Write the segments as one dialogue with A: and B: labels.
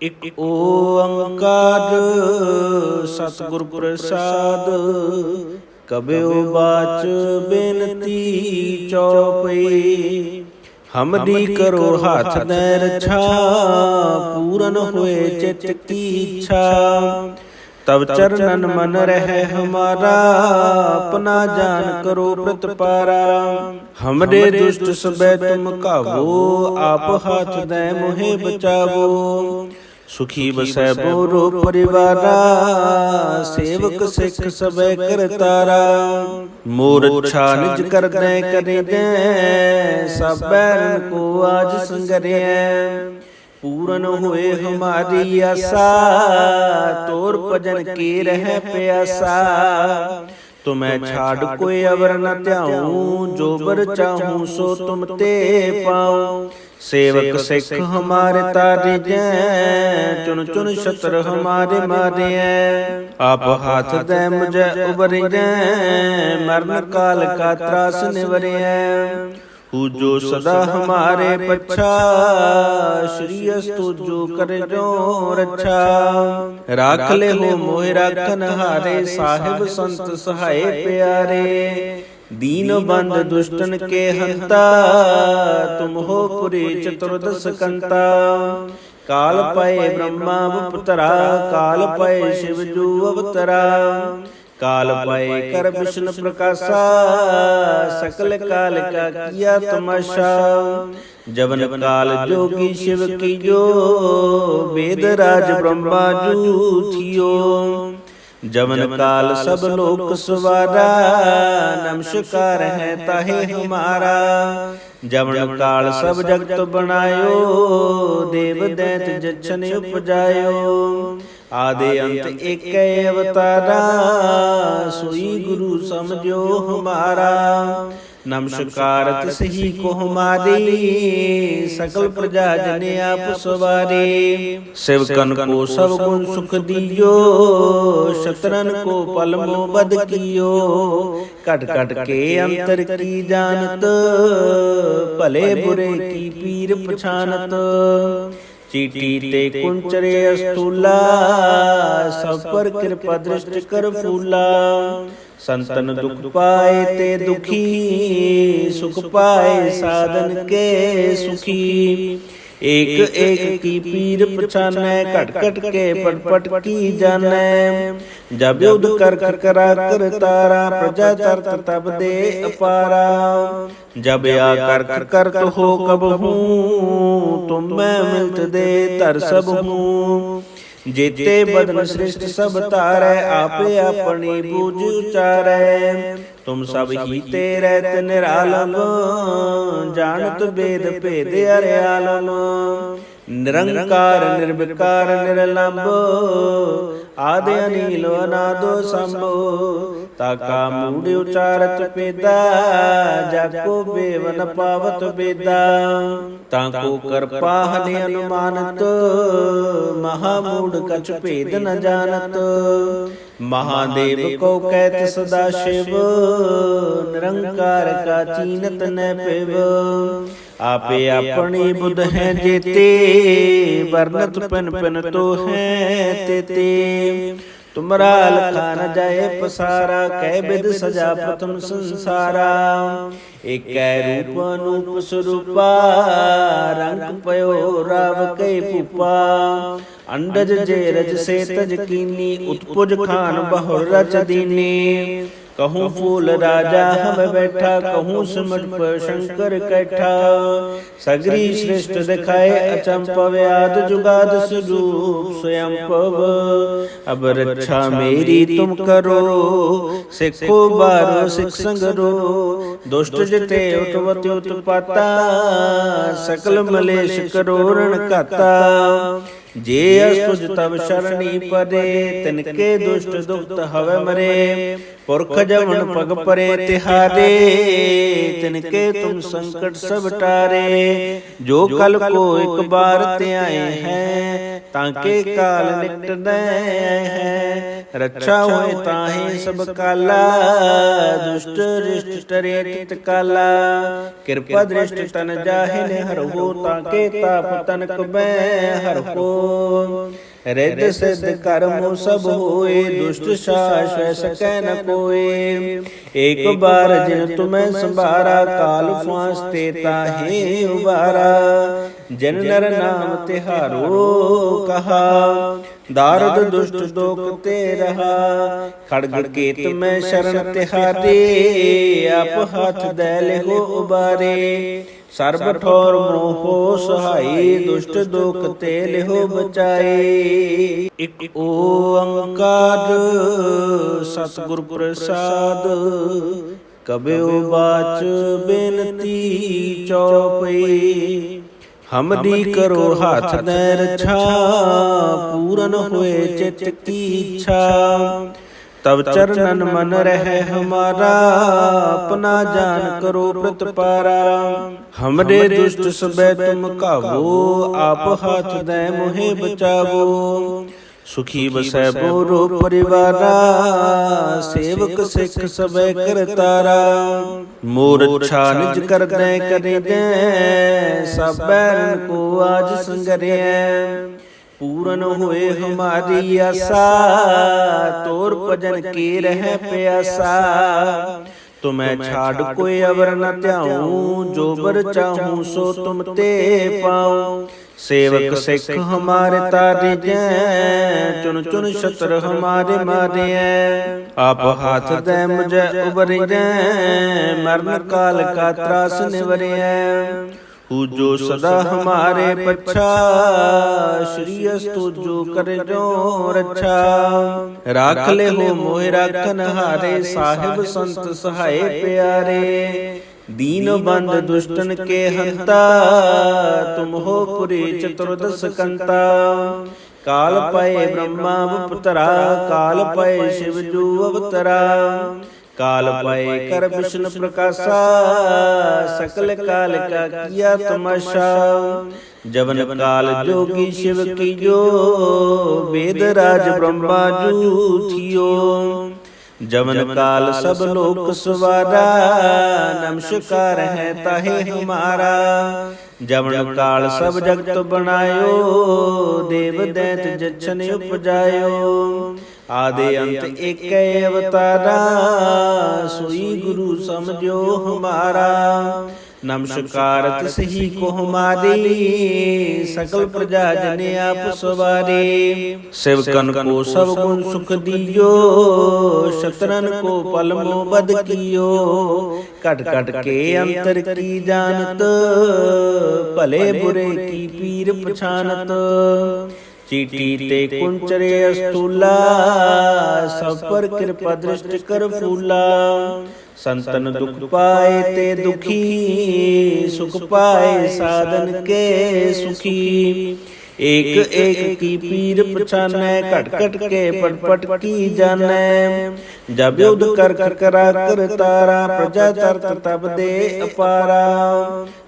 A: ਇਕ ਓੰਕਾਰ ਸਤਿਗੁਰ ਪ੍ਰਸਾਦ। ਕਬਿਉ ਬਾਚ ਬੇਨਤੀ ਚਉਪਈ। ਹਮਰੀ ਕਰੋ ਹੱਥ ਦੈ ਰਛਾ, ਪੂਰਨ ਹੋਏ ਚਿਤ ਕੀ ਇੱਛਾ। ਤਬ ਚਰਨਨ ਮਨ ਰਹਿ ਹਮਾਰਾ, ਆਪਣਾ ਜਾਨ ਕਰੋ ਪ੍ਰਤਪਾਰਾ। ਹਮਰੇ ਦੁਸ਼ਟ ਸਬੈ ਤੁਮ ਕਾਵੋ, ਆਪ ਹਾਥ ਦੈ ਮੋਹਿ ਬਚਾਵੋ। ਸੁਖੀ ਬਸੈ ਬੋਰੋ ਪਰਿਵਾਰਾ, ਸੇਵਕ ਸਿੱਖ ਸਬੈ ਕਰਤਾਰਾ। ਮੋਰ ਅੱਛਾ ਨਿਜ ਕਰਦੈ ਕਰਿਦੈ, ਸਭ ਬੈਰਨ ਕੋ ਆਜ ਸੰਗਰਿਐ। ਪੂਰਨ ਹੋਏ ਹਮਾਰੀ ਆਸਾ, ਤੋਰ ਭਜਨ ਕੀ ਰਹਿ ਪਿਆਸਾ। ਤੁਮੈ ਛਾੜ ਕੋਈ ਅਵਰ ਨ ਧਿਆਉ, ਜੋ ਬਰ ਚਾਹੂੰ ਸੋ ਤੁਮ ਤੇ ਪਾਉ। ਸੇਵਕ ਸਿੱਖ ਹਮਾਰੇ ਤਾਰਿਜੈ, ਚੁਨ ਚੁਨ ਸ਼ਤਰ ਹਮਾਰੇ ਮਾਰਿਐ। ਆਪ ਹਾਥ ਦੈ ਮੁਝੈ ਉਬਰਿਐ, ਮਰਨ ਕਾਲ ਕਾ ਤਰਾਸ ਨਿਵਰਿਐ। ਪੂਜੋ ਸਦਾ ਹਮਾਰੇ ਪਛਾ, ਸ਼੍ਰੀ ਅਸਤੁ ਜੋ ਕਰੇ ਜੋ ਰੱਛਾ। ਰਾਖ ਲਿਓ ਮੋਹਿ ਰਾਖਨ ਹਾਰੇ, ਸਾਹਿਬ ਸੰਤ ਸਹਾਏ ਪਿਆਰੇ। ਦੀਨ ਬੰਦ ਦੁਸ਼ਟਨ ਕੇ ਹੰਤਾ, ਤੁਮ ਹੋ ਪੁਰੀ ਚਤੁਰਦਸ ਕੰਤਾ। ਕਾਲ ਪਏ ਬ੍ਰਹਮਾ ਉਪਤਰਾ, ਕਾਲ ਪਏ ਸ਼ਿਵ ਜੂ ਅਵਤਰਾ। ਕਾਲ ਪਏ ਕਰ ਵਿਸ਼ਨ ਪ੍ਰਕਾਸ਼ਾ, ਸਕਲ ਕਾਲ ਕਾ ਕੀਆ ਤਮਾਸ਼ਾ। ਜਵਨ ਕਾਲ ਜੋਗੀ ਸ਼ਿਵ ਕੀਜੋ, ਵੇਦ ਰਾਜ ਬ੍ਰਹਮਾ ਜੂ ਥਿਓ। ਜਵਨ ਕਾਲ ਸਭ ਲੋਕ ਸਵਾਰਾ, ਨਮਸਕਾਰ ਹੈ ਤਾਹੇ ਹਮਾਰਾ। ਜਵਨ ਕਾਲ ਸਭ ਜਗਤ ਬਣਾਇਓ, ਦੇਵ ਦੈਤ ਜਛਨ ਉਪਜਾਇਓ। ਆਦਿ ਅੰਤ ਏਕੈ ਅਵਤਾਰਾ, ਸੋਈ ਗੁਰੂ ਸਮਝਿਓ ਹਮਾਰਾ। ਨਮਸਕਾਰ ਤਿਸਹੀ ਕੋ ਹਮਾਰੀ, ਸਕਲ ਪ੍ਰਜਾ ਜਨ ਆਪ ਸਵਾਰੇ। ਸਿਵਕਨ ਕੋ ਸਭ ਗੁਣ ਸੁਖ ਦੀਓ, ਸ਼ਤਰਨ ਕੋ ਪਲ ਮੋ ਬਦ ਕੀਓ। ਘਟ ਘਟ ਕੇ ਅੰਤਰ ਕੀ ਜਾਣਤ, ਭਲੇ ਬੁਰੇ ਕੀ ਪੀਰ ਪਛਾਨਤ। ਚੀਟੀ ਤੇ ਕੁੰਚਰੇ ਅਸਤੂਲਾ, ਸਭ ਪਰ ਕਿਰਪਾ ਦ੍ਰਿਸ਼ਟ ਕਰ ਫੂਲਾ। ਸੰਤਨ ਦੁਖ ਪਾਏ ਤੇ ਦੁਖੀ, ਸੁਖ ਪਾਏ ਸਾਧਨ ਕੇ ਸੁਖੀ। ਏਕ ਏਕ ਕੀ ਪੀਰ ਪਛਾਨੈ, ਘਟ ਘਟ ਕੇ ਪਟ ਪਟ ਕੀ ਜਾਣੈ। ਜਬ ਯੁਧ ਕਰ ਕਰਾ ਕਰ ਤਾਰਾ, ਪ੍ਰਜਾ ਤਰਤ ਤਬ ਦੇ ਅਪਾਰਾ। ਜਬ ਆ ਕਰ ਕਰਤ ਹੋ ਕਬਹੂ, ਤੁਮ ਮੈਂ ਮਿਲਤ ਦੇ ਧਰ ਸਭ ਹੂੰ। ਜੇਤੇ ਬਦਨ ਸ੍ਰਿਸ਼ਟ ਸਭ ਧਾਰੈ, ਆਪੇ ਆਪਣੀ ਬੂਝ ਉਚਾਰੈ। ਤੁਮ ਸਭ ਹੀ ਤੇ ਰਹਿਤ ਨਿਰਾਲਮ, ਜਾਣਤ ਬੇਦ ਭੇਦ ਅਰਿਆਲਮ। ਨਿਰੰਕਾਰ ਨਿਰਵਿਕਾਰ ਨਿਰਲੰਭ, ਆਦਿ ਅਨੀਲ ਅਨਾਦਿ ਸੰਭੋ। ਤਾਕਾ ਮੂੜ ਉਚਾਰਤ ਪੇਦਾ, ਜਾਕੋ ਬੇਵ ਨ ਪਾਵਤ ਬੇਦਾ। ਤਾਕੋ ਕਰਪਾ ਹਨਿ ਅਨੁਮਾਨਤ, ਮਹਾ ਮੂੜ ਕਛ ਭੇਦ ਨ ਜਾਣਤ। ਮਹਾਦੇਵ ਕੋ ਕਹਿਤ ਸਦਾ ਸ਼ਿਵ, ਨਿਰੰਕਾਰ ਕਾ ਚੀਨਤ ਨ ਪਿਵ। ਆਪੇ ਆਪਣੀ ਬੁੱਧ ਹੈ ਜੇਤੇ, ਵਰਨਤ ਪਿਨ ਪਿਨ ਤੋ ਹੈ ਤੇਤੇ। ਤੁਮਰਾ ਲਖਾ ਨ ਜਾਏ ਪਸਾਰਾ, ਕਹਿ ਬਿਦ ਸਜਾ ਪ੍ਰਥਮ ਸੰਸਾਰਾ। ਏਕੈ ਰੂਪ ਅਨੂਪ ਸਰੂਪਾ, ਰੰਗ ਪਇਓ ਰਾਵ ਕੈ ਭੂਪਾ। ਅੰਡਜ ਜੇ ਰਜ ਸੇ ਤਜ ਕੀਨੀ, ਉਤਪੁਜ ਖਾਨ ਬਹੁ ਰਚ ਦੀਨੀ। कहूँ फूल राजा हम बैठा, कहूँ सिमट पर शंकर कैठा। सगरी श्रेष्ठ दिखाए अचंपव, आद जुगाद स्वरूप स्वयं पव। अब रक्षा मेरी तुम करो, सिखो बारो सिख संगरो। दुष्ट जिते उठवत उत्पाता, सकल मलेश करो रण काता। जे अस्तुज तब शरणी परे, तिनके दुष्ट दुखत हवे मरे। पुरख जवन पग परे तिहारे, तिनके तुम संकट सब टारे। जो कल को एक बार ते आए हैं, ताके काल निकटनै है। रक्षा होए ताहि सब काला, दुष्ट दृष्ट टरे तित काला। कृपा दृष्ट तन जाहि ने हरहु, ताके ताप तनक मैं हरहु। रिद्ध सिद्ध कर्म सब होए, दुष्ट सास वै सकै न कोय। एक बार जिन तुम्हें संभारा, काल फांसते ताहि उबारा। जिन नर नाम तिहारो कहा, दारुद दुष्ट दोख ते रहा। खड़ग केत में शरण तिहारे, आप हाथ दै लेहो उबारे। सर्ब ठोर मोहो सहाई, दुष्ट दोख ते लेहो बचाए। इक ओंकार सतगुर प्रसाद, कबयो बाच बेनती चौपई। हमरी करो हाथ दै रक्षा, पूरन होए चित की इच्छा। तब चरणन मन रहे हमारा, अपना जान करो प्रतिपारा। हमरे दुष्ट सबे तुम काबू, आप हाथ दे मोहे बचावो। सुखी बसै बोरो परिवारा, सेवक सिख सबे करतारा। मोर इच्छा निज कर दे करे दे, सब बैरन को आज संगरे। पूरन होए हमारी आशा, तोर भजन की रह प्यासा। तुम्हें छाड़ कोई अवर न त्याऊं, जो बर चाहूं सो तुम ते पाऊं। सेवक सिख हमारे तारे जै, चुन चुन शत्रु हमारे मारे। आप हाथ दे मुझे उबर जै, मरण काल का त्रास निवरे। जो सदा हमारे पच्छा, श्री अस्तु जो कर जो रक्षा। राख ले हो मोहि राखन हारे, साहिब संत सहाय प्यारे। दीन बंद दुष्टन के हंता, तुम हो पुरी चतुर्दश कंता। काल पाए ब्रह्मा उपतरा, काल पाए शिव जू अवतरा। काल पाए कर विष्णु प्रकाशा, सकल काल का किया तमाशा। जवन काल जोगी शिव की जो, वेद राज ब्रह्मा जू थियो। जवन काल सब लोक सवारा, नमस्कार है ताहे हमारा। जवन काल सब जगत बनायो, देव दैत जछन उपजायो। आदि अंत एक अवतारा, सोई गुरु समझो हमारा। नमस्कार तिसही को हमारी, सकल प्रजा जने आप सवारे। सेवकन को सब गुण सुख दियो, शत्रन को पल मोह बद कियो। कट कट के अंतर की जानत, भले बुरे की पीर पछानत। चीटी ते कुंचरे अस्तूला, सब पर कृपा दृष्टि कर फूला। संतन दुख पाए ते दुखी, सुख पाए साधन के सुखी। एक एक की पीर पछानै, कट कट के पट पट की जानै। जब युद्ध कर कर करा कर तारा, प्रजा तरत तब दे अपारा।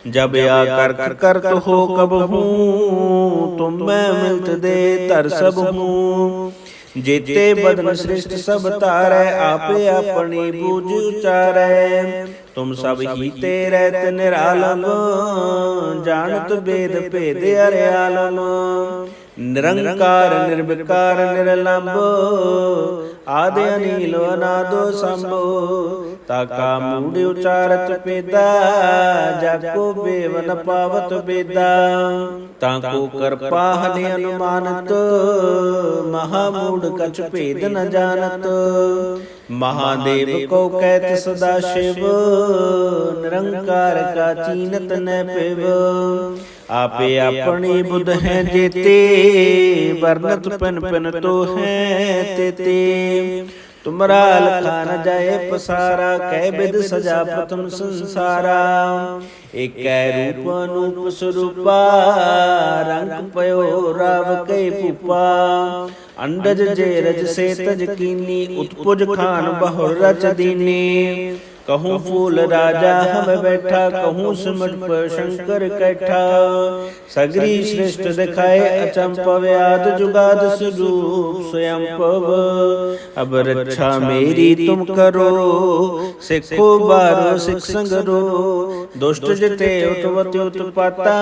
A: जब या कर कर तो हो कब हूँ, तुम मैं मिलत दे तर सब हूँ। जेते बदन श्रेष्ठ सब तारै, आपे अपनी बूझ उचारै। तुम सब ही तेरे निरालम, जानत वेद भेद अर्यालम। निरंकार निर्विकार निरलंब, आदि अनील अनादो संभो। ताका मूढ़ उचारत पेदा, जाको बेव न पावत बेदा। ताको कर पाहने अनुमानत, महामूढ़ कछ भेद न जानत। महादेव को कहत सदा शिव, निरंकार का चीनत न पिव। आपे अपनी बुध है जेते, वर्णत पिन पिन तो है तेते। तुमरा लखा न जाए पसारा, कै बिद सजा प्रथम संसारा। एक रूप अनूप स्वरूपा, रंग पयो राव कै पुपा। अंडज जे रज से तज कीनी, उत्पुज खान बहुर रच दीनी। कहूँ फूल राजा हम बैठा, कहूँ सिमट पर शंकर कैठा। सगरी सृष्ट दिखाए अचंपव, आद जुगाद स्वरूप स्वयं पव। अब रक्षा मेरी तुम करो, सिखो बारो सिख संगरो। दुष्ट जिते उतवति उत्पाता,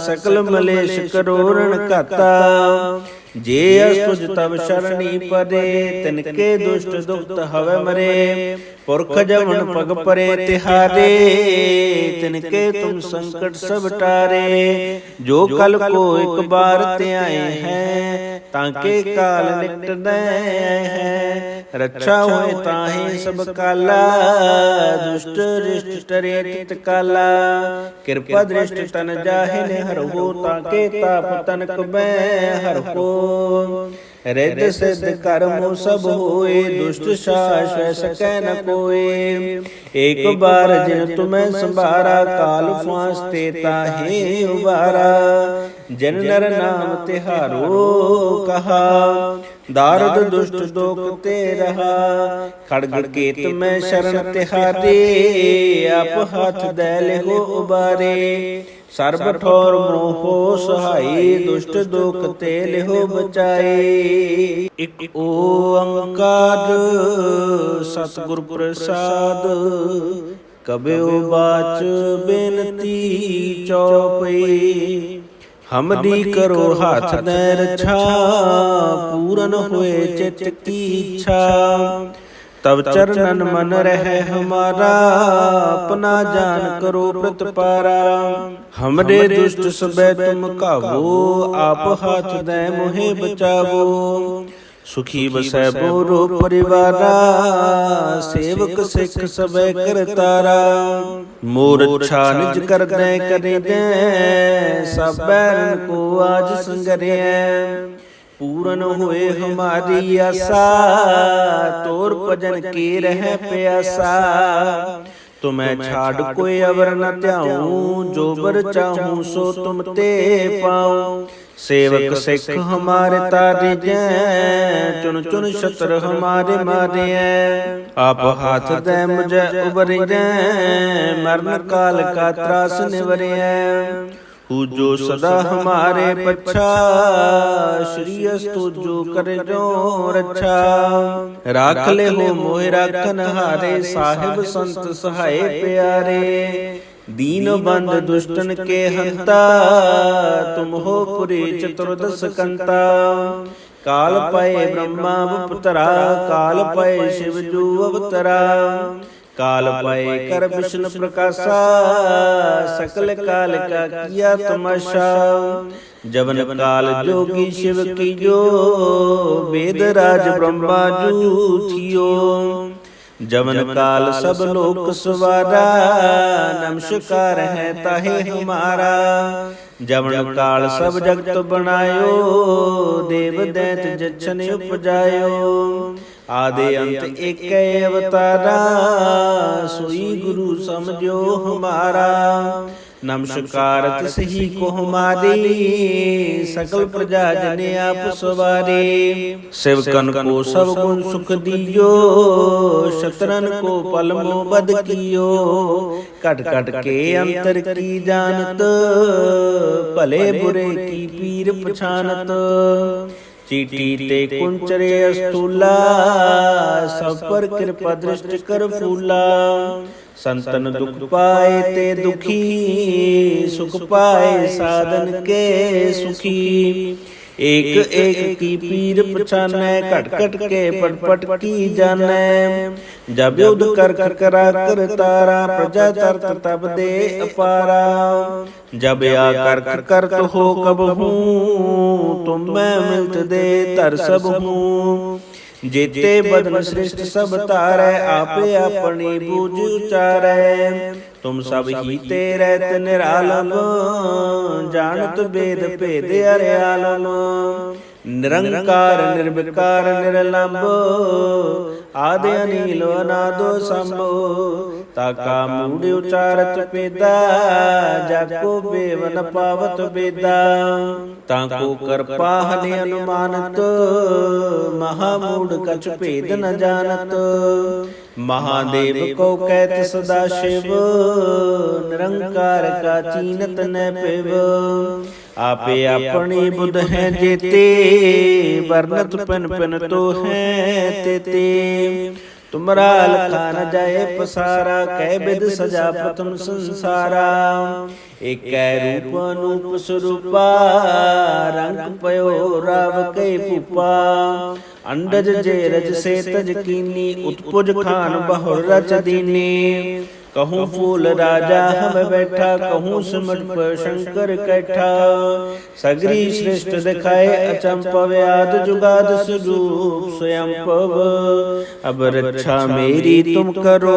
A: सकल मलेश करो रण काता। जे अस्तुज तब शरणी पदे, तिनके दुष्ट दुखत हवे मरे। पुरख जमन पग परे तिहारे, तिनके तुम संकट सब टारे। जो कल को एक बार त्याए हैं, ताके काल निकट हैं। रक्षा होए ताहि सब काला, दुष्ट रिष्ट टरे तित काला। कृपा दृष्ट तन जाहि ने हर हो, ताके ताप तनक मैं हर हो। रिद्ध सिद्ध कर्मो सब होए, दुष्ट शास सकै न कोय। एक बार जिन तुम्हें संभारा, काल फांसते ताहे उबारा। जन नर नाम तिहारो कहा, दारुद दुष्ट दोखते रहा। खड़ग केत में शरण तिहारे, आप हाथ दैले हो उबारे। सर्ब ठोर मोहो सहाय, दुष्ट दोख तेल हो बचाए। इक ओंकार सतगुर प्रसाद, कबयो बाच बेनती चौपई। हमरी करो हाथ दे रक्षा, पूरन हुए चित की इच्छा। तब चरणन मन रहे हमारा, अपना जान करो प्रतिपारा। हमरे दुष्ट सबे तुम काबू, आप हाथ दे मोहे बचावो। सुखी बसै बोरो परिवारा, सेवक सिख सबे करतारा। मोर इच्छा निज कर दे करे दे, सब बैरन को आज संगरे। पूरन हुए हमारी आशा, तोर भजन की रह प्यासा। तुम्हें छाड़ कोई अवर न त्याऊं, जो बर चाहूं सो तुम ते पाऊं। सेवक सिख हमारे तारे जैं, चुन चुन शत्रु हमारे मारे। आप हाथ दे मुझे उबरे जैं, मरण काल का त्रास निवरे। पूजो सदा हमारे पच्छा, श्री अस्तु जो करे जो रक्षा। राख ले हो मोहि राखन हारे, साहिब संत सहाय प्यारे। दीन बंद दुष्टन के हंता, तुम हो पुरी चतुर्दश कंता। काल पाए ब्रह्मा अवतरा, काल पाए शिव जो अवतरा। काल पाए कर विष्णु प्रकाशा, सकल काल का किया तमाशा। जवन काल जोगी शिव की जो, वेद राज ब्रह्मा जू थियो। जवन काल सब लोक सवारा, नमस्कार है ताहे हमारा। जवन काल सब जगत बनायो, देव दैत जच्छन उपजायो। आदि अंत एक अवतारा, सोई गुरु समझो हमारा। नमस्कार तिसही को हमारी, सकल प्रजा जने आप सवारे। सेवकन को सब गुण सुख दियो, शत्रन को पलमो बद कियो। कट कट के अंतर की जानत, भले बुरे की पीर पछानत। चीटी ते कुंचरे अस्तूला, सब पर कृपा दृष्टि कर फूला। संतन दुख पाए ते दुखी, सुख पाए साधन के सुखी। एक एक की पीर पछाने, कट कट के पट पट की जाने। जब युद्ध कर कर करा कर तारा, प्रजा तरत तब दे अपारा। जब या कर कर तो हो कब हूँ, तुम मैं मिलत दे तर सब हूँ। जेते बदन श्रेष्ठ सब तारै, आपे अपनी बूझ उचारै। तुम सब ही तेरे निरालम, जानत वेद भेद अरयालम। ਨਿਰੰਕਾਰ ਨਿਰਵਿਕਾਰ ਨਿਰਲੰਭ ਆਦਿ ਅਨੀਲ ਅਨਾਦੋ ਸੰਭੋ ਤਾਕਾ ਮੂੜ ਉਚਾਰਤ ਪੇਦਾ ਜਾਕੋ ਬੇਵ ਨ ਪਾਵਤ ਬੇਦਾ ਤਾਕੋ ਕਿਰਪਾ ਹਨਿ ਅਨੁਮਾਨਤ ਮਹਾ ਮੂੜ ਕਛ ਭੇਦ ਨ ਜਾਣਤ महादेव को कहत सदा शिव निरंकार का चीनत न पिव आपे अपनी बुध है जेते वर्णत पिन पिन तो है तेते तुमरा लखा न जाए पसारा कह बिद सजा प्रथम संसारा एक रूप अनूप स्वरूपा रंग पयो राव कै पुपा अंडज जे रज से तज कीनी उत्पुज खान बहुर रच दीनी कहूँ फूल राजा हम बैठा कहूँ सिमट पर शंकर कैठा सगरी श्रेष्ठ दिखाए अचंपव आद जुगाद स्वरूप स्वयं पव अब रक्षा मेरी तुम करो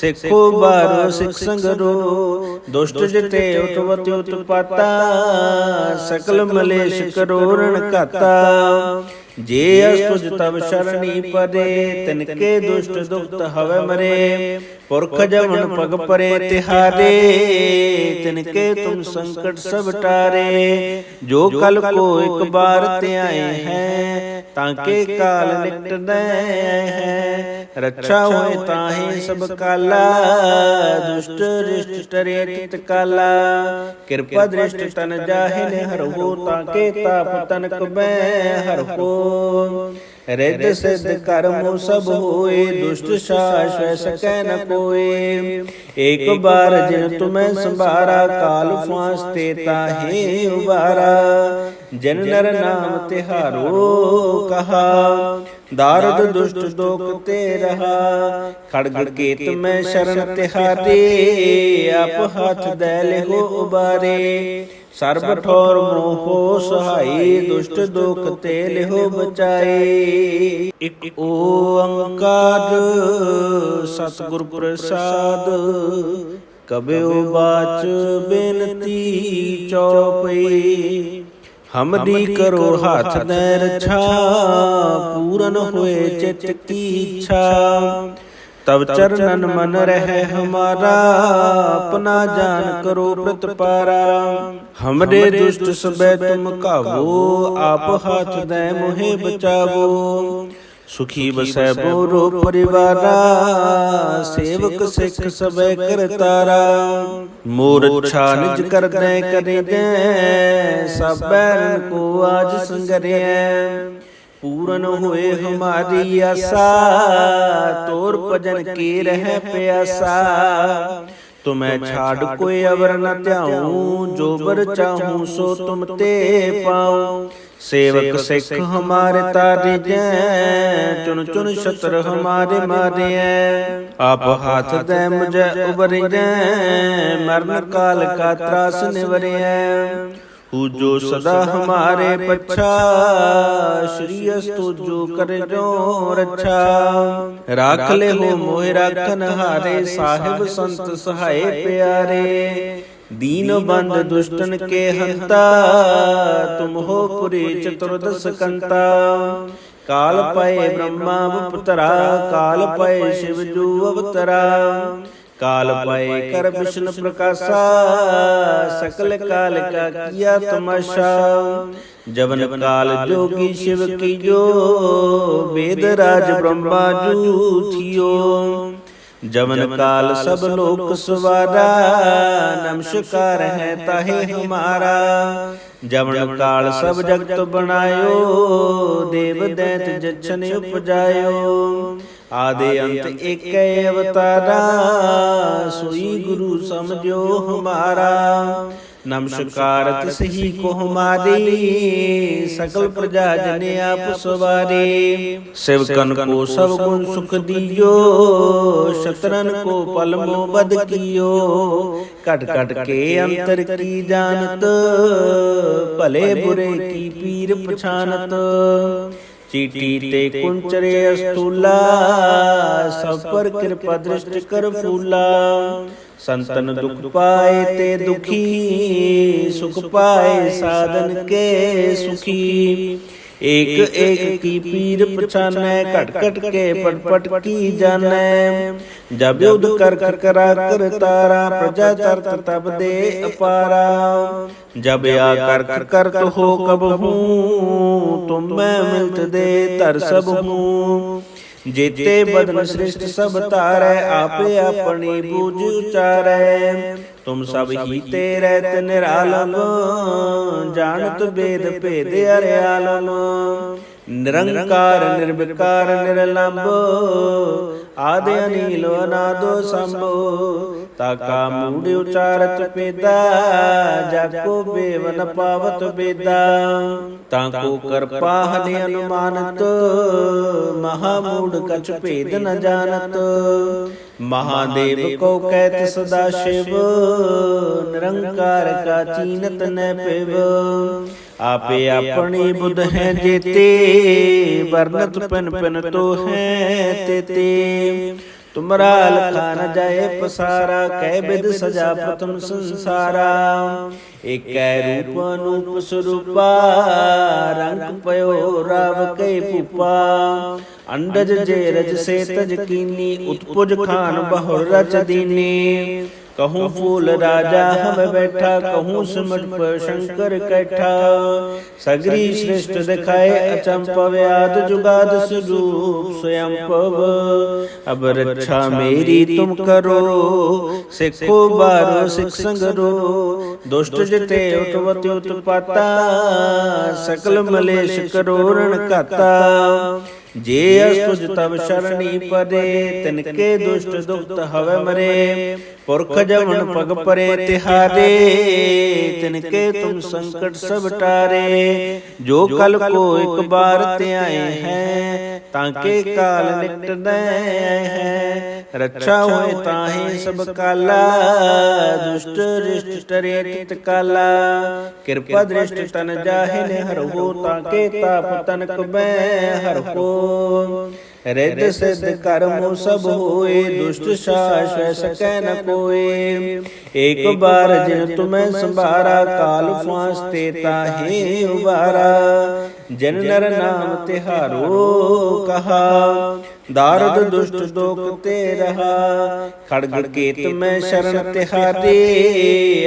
A: सिखो बारो सिख संगरो दुष्ट जिते उतवत उत्पाता सकल मलेश करो रण काता जे अस्तुज तब शरणी पदे तिनके दुष्ट दुष्ट हवे मरे पुरख जवन पग परे तिहारे तिनके तुम संकट सब टारे जो कल को एक बार ते आए हैं ताके काल निकट दे हैं रक्षा होए ताहे सब काला दुष्ट रिष्ट टरे तित काला कृपा दृष्ट तन जाहिन हर हो ताके ताप तनक में हर हो रिद सिद्ध कर्म सब होए दुष्ट शाश्वत सकै न कोए एक बार जिन तुम्हें संभारा काल फांस ते ताहे उबारा जिन नर नाम तिहारो कहा दारुद दुष्ट दोख ते रहा खड़ग केत में शरण तिहारे आप हाथ दे लेहो उबारे सर्ब ठोर मोहो सहाई दुष्ट दुख ते लेहो बचाए इक ओंकार सतगुर प्रसाद कबयो बाच बेनती चौपई हमरी करो हाथ दे रक्षा पूरन होए चित की इच्छा तब चरणन मन रहे हमारा अपना जान करो प्रतिपारा हमरे दुष्ट सबे तुम कावो आप हाथ दे मोहे बचावो सुखी बसै बोरो परिवारा सेवक सिख सबे करतारा मोर इच्छा निज कर दे करे दे सब बैरन को आज संगरे पूरन हुए हमारी आशा तोर भजन की रह प्यासा तुम्हें छाड़ कोई अवर न त्याऊं जो बर चाहूं सो तुम ते पाऊं सेवक सिख हमारे तारे जैं चुन चुन शत्रु हमारे मारे आप हाथ दे मुझे उबरे जैं मरण काल का त्रास निवरे जो सदा हमारे पच्छा श्री अस्तु जो कर जो रक्षा राख ले हो मोहि राखन हारे साहिब संत सहाय प्यारे दीन बंद दुष्टन के हंता तुम हो पुरी चतुर्दश कंता काल पाए ब्रह्मा अवतरा काल पाए शिव जो अवतरा काल पाए कर विष्णु प्रकाशा सकल काल का किया तमाशा जवन काल जोगी शिव की जो वेद राज ब्रह्मा जू थियो जवन काल सब लोक सवारा नमस्कार है ताहे हमारा जवन काल सब जगत बनायो देव दैत जछन उपजायो आदि अंत एक अवतारा सोई गुरु समझो हमारा नमस्कार तिसही को हमारी सकल प्रजा जने आप सवारे सेवकन को सब गुण सुख दियो शत्रन को पलमो बद कियो कट कट के अंतर की जानत भले बुरे की पीर पछानत चीटी ते कुंचरे अस्तूला, सब पर कृपा दृष्टि कर फूला। संतन दुख पाए ते दुखी, सुख पाए साधन के सुखी। एक एक की पीर पछानै, घट घट के पट पट की जानै। जब युद्ध कर करा कर तारा, प्रजा तरत तब दे अपारा। जब या कर तो हो कब हूँ, तुम मैं मिलत दे धर सब हूँ। जेते बदन श्रेष्ठ सब तारै, आपे अपनी बूझ उचारै। तुम सब ही तेरे निरालम, जानत वेद भेद अर्यालम। निरंकार निर्विकार निरलंब, आदि अनील अनादो संभो। ताका मूढ़ उचारत पेदा, जाको बेव न पावत बेदा। ताको कर पाहन अनुमानत, महामूढ़ कछ भेद न जानत। महादेव को कहत सदा शिव, निरंकार का चीनत न पिव। आपे अपनी बुध है जेते, वर्णत पिन पिन तो है तेते। तुमरा लखा न जाए पसारा, कै बिद सजा प्रथम संसारा। एक रूप अनूप स्वरूपा, रंग पयो राव कै पूपा। अंडज जेरज से तज कीनी, उत्पुज खान बहुर रच दीनी। कहूँ फूल राजा हम बैठा, कहूँ सिमट पर शंकर कैठा। सगरी श्रेष्ठ दिखाए अचंपव, आद जुगाद स्वरूप स्वयं पव। अब रक्षा मेरी तुम करो, सिखो बारो सिख संगरो। दुष्ट जिते उठवत उत्पाता, सकल मलेश करो रण खाता। जे अस्तुज तब शरणी पदे, तिनके दुष्ट दुखत हवे मरे। पुरख जवन पग परे तिहारे, तिनके तुम संकट सब टारे। जो कल को एक बार ते आए हैं, ताके काल निकट नए हैं। रक्षा होए ताहि सब काला, दुष्ट रिष्ट टरे तित काला। कृपा दृष्ट तन जाहिन हर हो, ताके ताप तनक मैं हर हो। रिद्ध सिद्ध कर्म सब होए, दुष्ट शाश्वत सकै न कोय। एक बार जिन तुम्हें संभारा, काल फांसते ताहि उबारा। जिन नर नाम तिहारो कहा, दारुद दुष्ट दोख ते रहा। खड़ग केत में शरण तिहारे,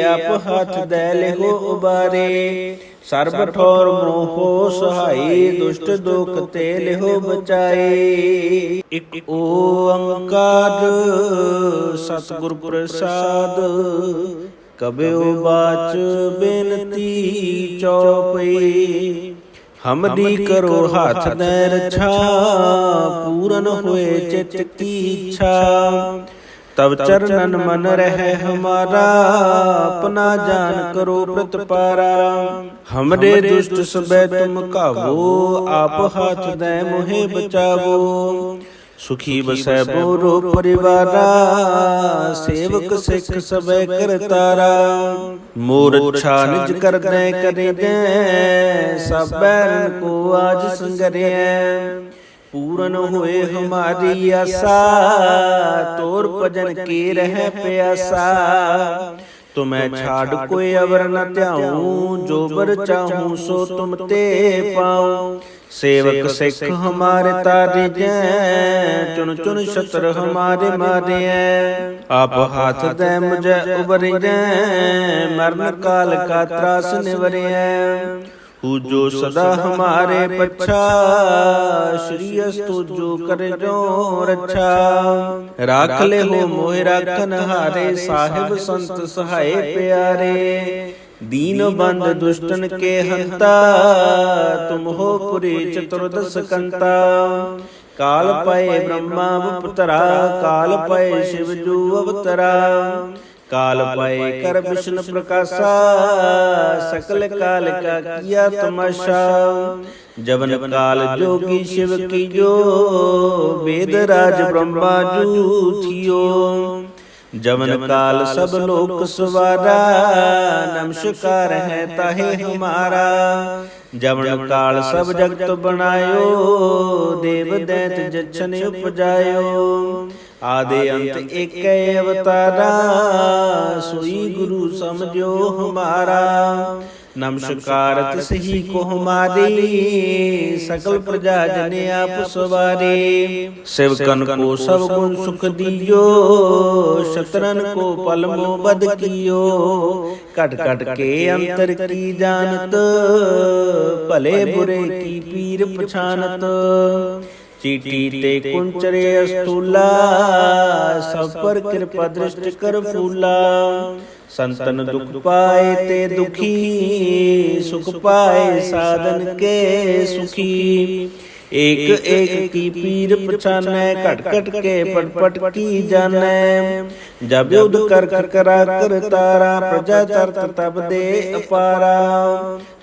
A: आप हाथ दे लेहो उबारे। सर्ब ठोर मोहो सहाई, दुष्ट दुख ते लेहो बचाए। इक ओंकार सतगुर प्रसाद, कबयो बाच बेनती चौपई। हमरी करो हाथ दे रक्षा, पूरन हुए चित की इच्छा। तब चरणन मन रहे हमारा, अपना जान करो प्रतिपारा। हमरे दुष्ट सबे तुम कावो, आप हाथ दे मोहे बचावो। सुखी बसै बोरो परिवारा, सेवक सिख सबे करतारा। मोर इच्छा निज कर दे करे दे, सब बैरन को आज संगरे। पूरन हुए हमारी आशा, तोर भजन की रह प्यासा। तुम्हें छाड़ कोई अवर न त्याऊं, जो बर चाहूं सो तुम ते पाऊं। सेवक सिख हमारे तारे जैं, चुन चुन शत्रु हमारे मारे हैं। आप हाथ दे मुझे उबरे जैं, मरण काल का त्रास निवरे हैं। जो सदा हमारे पच्छा, श्री अस्तु जो करे जो रक्षा। राख ले हो मोहि राखन हारे, साहिब संत सहाय प्यारे। दीन बंद दुष्टन के हंता, तुम हो पुरी चतुर्दश कंता। काल पाए ब्रह्मा अवतरा, काल पाए शिव जो अवतरा। काल पाए कर विष्णु प्रकाशा, सकल काल का किया तमाशा। जवन काल जोगी शिव की जो, वेद राज ब्रह्मा जू थियो। जवन काल सब लोक सवारा, नमस्कार है ताहे हमारा। जवन काल सब जगत बनायो, देव दैत जछन उपजायो। आदि अंत एक अवतारा, सोई गुरु समझो हमारा। नमस्कार तिसही को हमारी, सकल प्रजा जन आप सवारे। सेवकन को सब गुण सुख दियो, शत्रन को पल मोह बद कियो। कट कट के अंतर की जानत, भले बुरे की पीर पछानत। चीटी ते कुंचरे अस्तूला, सब पर कृपा दृष्टि कर फूला। संतन दुख पाए ते दुखी, सुख पाए साधन के सुखी। एक एक की पीर पछानै, कट कट के पट पट की जानै। जब युद्ध कर करा कर तारा, प्रजा तरत तब दे अपारा।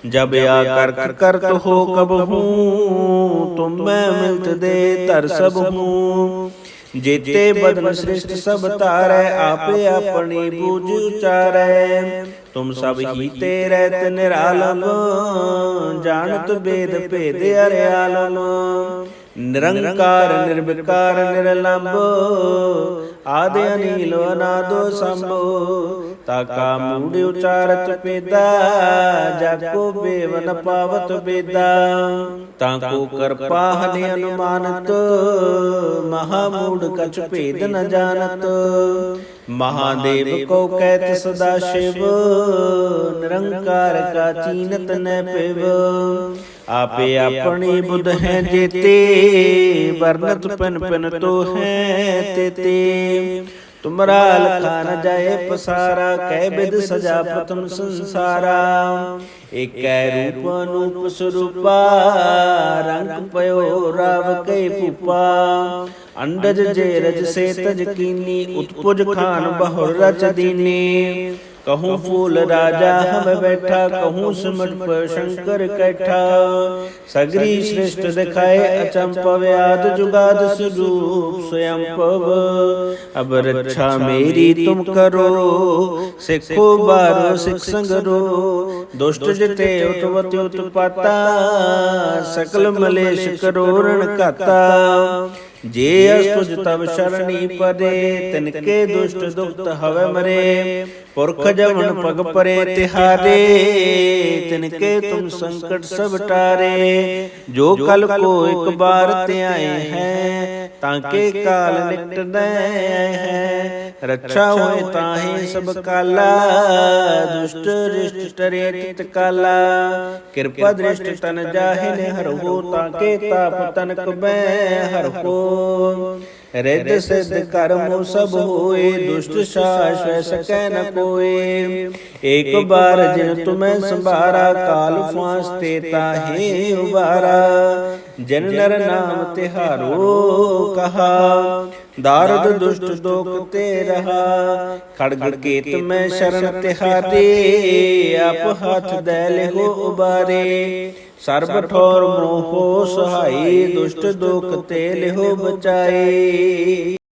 A: जब आकर करत हो कब हूँ, तुम मैं मिलत दे तर सब हूँ। जेते बदन श्रेष्ठ सब तारै, आपे अपनी बूझ उचारै। तुम सब ही तेरे निरालम, जानत वेद भेद अर्यालम। निरंकार निर्विकार निरलंब, आदि अनील अनादो संभो। ताका मूढ़ उचारत पेदा, जाको बेव न पावत बेदा। ताको कर पाहने अनुमानत, महामूढ़ कछ भेद न जानत। महादेव को कहत सदा शिव, निरंकार का चीनत न पिव। आपे अपनी बुध है जेते, वर्णत पिन पिन तो है तेते। तुमरा लखा न जाए पसारा, कै बिद सजा प्रथम संसारा। एक रूप अनूप स्वरूपा, रंग पयो राव कै पूपा। अंडज जे रज से तज कीनी, उत्पुज खान बहुर रच दीनी। कहूँ फूल राजा हम बैठा, कहूँ सिमट पर शंकर कैठा। सगरी श्रेष्ठ दिखाए अचंपव, आद जुगाद स्वरूप स्वयं पव। अब रक्षा मेरी तुम करो, सिखो बारो सिख संगरो। दुष्ट जिते उठवत उत्पाता, सकल मलेश करो रण काता। जे अस्तुज तब शरणी पदे, तिनके दुष्ट दुख हवे मरे। पुरख जवन पग परे तिहारे, तिनके तुम संकट सब टारे। जो कल को एक बार ते आए हैं, ताके काल निकट हैं। रक्षा होए ताहि सब काला, दुष्ट रिष्ट टरे तित काला। कृपा दृष्ट तन जाहिन हर हो, ताके ताप तनक मैं हर हो। रिद सिद्ध कर्म सब होए, दुष्ट शाश्वत सकै न कोय। एक बार जिन तुम्हें संभारा, काल फांसते ताहे उबारा। जिन नर नाम तिहारो कहा, दारुद दुष्ट दोख ते रहा। खड़ग केत में शरण तिहारे, आप हाथ दैल हो उबारे। सर्ब ठोर मोह सहाय, दुष्ट दोख ते लिहो बचाए।